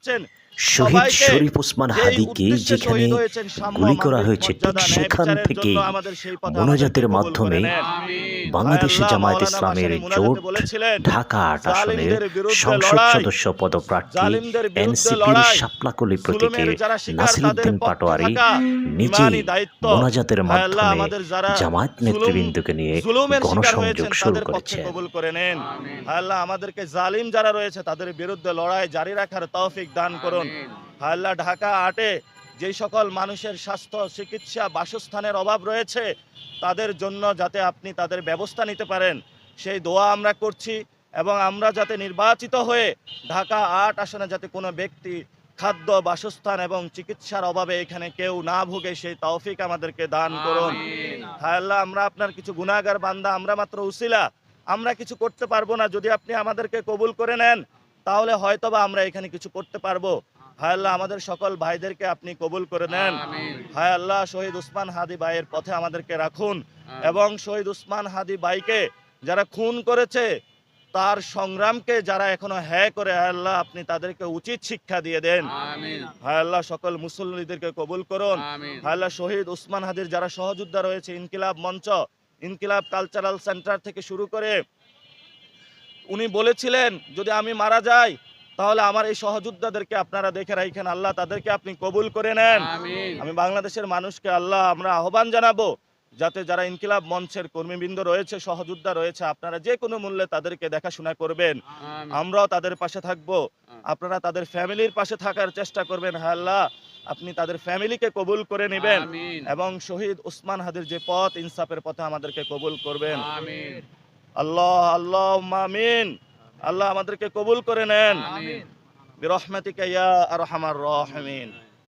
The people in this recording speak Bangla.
যাচ্ছেন শহীদ সবাইকে শরীফ ওসমান যেই হাদিকে উদ্দেশ্যে যেখানে শহীদ হয়েছেন সাম্য গুলি করা মানবিক হয়েছে, ঠিক মর্যাদা ন্যায় সেখান বিচারের থেকে জন্য আমাদের সেই পথে আমাদেরকে মোনাজাতের কবুল করে মাধ্যমে নেন। হায় বাংলাদেশে আল্লাহ, জামায়াত মাওলানা ইসলামের ভাসানী মুনাজাতে জোট বলেছিলেন, ঢাকা ৮ আসনের জালিমদের বিরুদ্ধে সংসদ লড়াই, সদস্য পদপ্রার্থী জালিমদের বিরুদ্ধে এনসিপির লড়াই, শাপলাকলি জুলুমের প্রতীকে যারা শিকার তাদের নাসিরউদ্দিন পক্ষে পাটোয়ারি থাকা নিজেই ইমানি দায়িত্ব। মোনাজাতের হায় আল্লাহ, মাধ্যমে আমাদের যারা জামায়াত নেতৃবৃন্দকে নিয়ে জুলুমের শিকার গণসংযোগ হয়েছেন শুরু তাদের পক্ষে করেছেন। কবুল করে নেন। হায় আল্লাহ, আমাদেরকে জালিম যারা রয়েছে তাদের বিরুদ্ধে লড়াই জারি রাখার তৌফিক দান করুন। হায় আল্লাহ, ঢাকা ৮-এ যেই সকল মানুষের স্বাস্থ্য, চিকিৎসা, বাসস্থানের অভাব রয়েছে তাদের জন্য যাতে আপনি তাদের ব্যবস্থা নিতে পারেন সেই দোয়া আমরা করছি, এবং আমরা যাতে নির্বাচিত হয়ে ঢাকা ৮ আসনে যাতে কোনো ব্যক্তি খাদ্য, বাসস্থান এবং চিকিৎসার অভাবে এখানে কেউ না ভোগে সেই তৌফিক আমাদেরকে দান করুন। হায় আল্লাহ, আমরা আপনার কিছু গুনাহগার বান্দা, আমরা মাত্র উসিলা, আমরা কিছু করতে পারবো না। যদি আপনি আমাদেরকে কবুল করে নেন তাহলে হয়তোবা আমরা এখানে কিছু করতে পারবো। হায় আল্লাহ, আমাদের সকল ভাইদেরকে আপনি কবুল করে নেন। হায় আল্লাহ, শহীদ উসমান হাদি ভাইয়ের পথে আমাদেরকে রাখুন, এবং শহীদ উসমান হাদি ভাইকে যারা খুন করেছে তার সংগ্রামকে যারা এখনো হ্যাঁ করে, হায় আল্লাহ আপনি তাদেরকে উচিত শিক্ষা দিয়ে দেন। হায় আল্লাহ, সকল মুসল্লিদেরকে কবুল করুন। হায় আল্লাহ, শহীদ উসমান হাদির যারা সহযোদ্ধা রয়েছে, ইনকিলাব মঞ্চ, ইনকিলাব কালচারাল সেন্টার থেকে শুরু করে, উনি বলেছিলেন যদি আমি মারা যাই তাহলে আমার এই সহযোদ্ধাদেরকে আপনারা দেখে রাখেন, আল্লাহ তাদেরকে আপনি কবুল করে নেন। আমি বাংলাদেশের মানুষকে আল্লাহ আমরা আহ্বান জানাবো যাতে যারা ইনকিলাব মঞ্চের কর্মীবৃন্দ রয়েছে, সহযোদ্ধা রয়েছে, আপনারা যে কোনো মূল্যে তাদেরকে দেখাশোনা করবেন, আমরাও তাদের পাশে থাকব, আপনারা তাদের ফ্যামিলির পাশে থাকার চেষ্টা করবেন। হ্যাঁ আল্লাহ, আপনি তাদের ফ্যামিলিকে কবুল করে নেবেন, এবং শহীদ উসমান হাদির যে পথ, ইনসাফের পথে আমাদেরকে কবুল করবেন। আল্লাহ আল্লাহ আমিন। আল্লাহ আমাদেরকে কবুল করে নেন বিরহমাতিকা ইয়া আরহামার রাহিমিন।